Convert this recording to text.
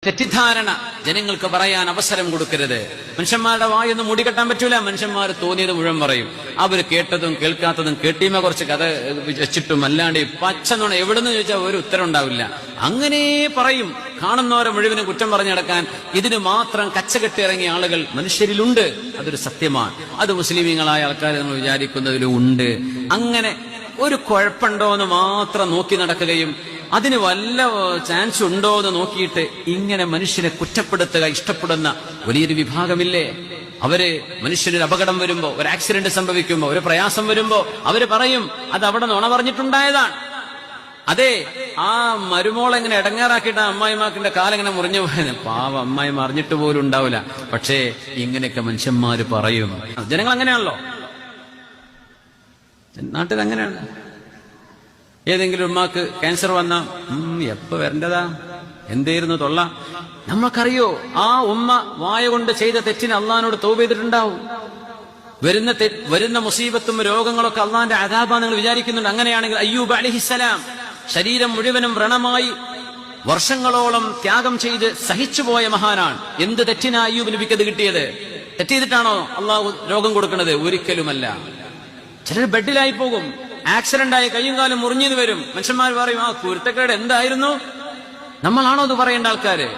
തെറ്റിദ്ധാരണ ജനങ്ങൾക്ക് പറയാൻ അവസരം കൊടുക്കരുത്. മനുഷ്യന്മാരുടെ വായൊന്നും മൂടിക്കെട്ടാൻ പറ്റൂല. മനുഷ്യന്മാർ തോന്നിയത് മുഴുവൻ പറയും. അവർ കേട്ടതും കേൾക്കാത്തതും കേട്ടീമ കുറച്ച് കഥ വെച്ചിട്ടും അല്ലാണ്ട് പച്ച നുണ എവിടെന്ന് ചോദിച്ചാൽ ഒരു ഉത്തരം ഉണ്ടാവില്ല. അങ്ങനെ പറയും. കാണുന്നവരെ മുഴുവനും കുറ്റം പറഞ്ഞു നടക്കാൻ ഇതിന് മാത്രം കച്ചകെട്ടി ഇറങ്ങിയ ആളുകൾ മനുഷ്യരിലുണ്ട്. അതൊരു സത്യമാണ്. അത് മുസ്ലിമീങ്ങളായ ആൾക്കാർ നമ്മൾ വിചാരിക്കുന്നതിലും ഉണ്ട്. അങ്ങനെ ഒരു കുഴപ്പമുണ്ടോ എന്ന് മാത്രം നോക്കി നടക്കുകയും അതിന് വല്ല ചാൻസ് ഉണ്ടോ എന്ന് നോക്കിയിട്ട് ഇങ്ങനെ മനുഷ്യനെ കുറ്റപ്പെടുത്തുക ഇഷ്ടപ്പെടുന്ന വലിയൊരു വിഭാഗമില്ലേ? അവര് മനുഷ്യനൊരു അപകടം വരുമ്പോ, ഒരു ആക്സിഡന്റ് സംഭവിക്കുമ്പോ, ഒരു പ്രയാസം വരുമ്പോ അവര് പറയും അത് അവിടെ നുണ പറഞ്ഞിട്ടുണ്ടായതാണ്. അതെ, ആ മരുമോളെങ്ങനെ ഇടങ്ങാറാക്കിയിട്ട് ആ അമ്മായിമാക്കിന്റെ കാലെങ്ങനെ മുറിഞ്ഞു പോയത്. പാവ അമ്മായിമാർ അറിഞ്ഞിട്ട് പോലും ഉണ്ടാവില്ല. പക്ഷേ ഇങ്ങനെയൊക്കെ മനുഷ്യന്മാര് പറയും. ജനങ്ങൾ അങ്ങനെയാണല്ലോ, നാട്ടിൽ അങ്ങനെയാണ്. ഏതെങ്കിലും ഉമ്മാക്ക് ക്യാൻസർ വന്ന എപ്പോ വരേണ്ടതാ, എന്തായിരുന്നു തൊള്ള. നമ്മൾക്കറിയോ ആ ഉമ്മ വായ കൊണ്ട് ചെയ്ത തെറ്റിന് അള്ളാഹിനോട് തൗബ ചെയ്തിട്ടുണ്ടാവും. വരുന്ന മുസീബത്തും രോഗങ്ങളൊക്കെ അള്ളാഹിന്റെ അദാബാ നിങ്ങൾ വിചാരിക്കുന്നുണ്ട്. അങ്ങനെയാണെങ്കിൽ അയ്യൂബ് അലൈഹിസ്സലാം ശരീരം മുഴുവനും വ്രണമായി വർഷങ്ങളോളം ത്യാഗം ചെയ്ത് സഹിച്ചുപോയ മഹാനാണ്. എന്ത് തെറ്റിനാ അയ്യൂബ് നബിക്ക് അത് കിട്ടിയത്? തെറ്റ് ചെയ്തിട്ടാണോ അള്ളാഹു രോഗം കൊടുക്കുന്നത്? ഒരിക്കലുമല്ല. ചിലർ ബെഡിലായി പോകും, ആക്സിഡന്റ് ആയി കയ്യും കാലും മുറിഞ്ഞു വരും. മനുഷ്യന്മാർ പറയും ആ കുരുത്തക്കേട് എന്തായിരുന്നു? നമ്മളാണോ അത് പറയേണ്ട ആൾക്കാര്?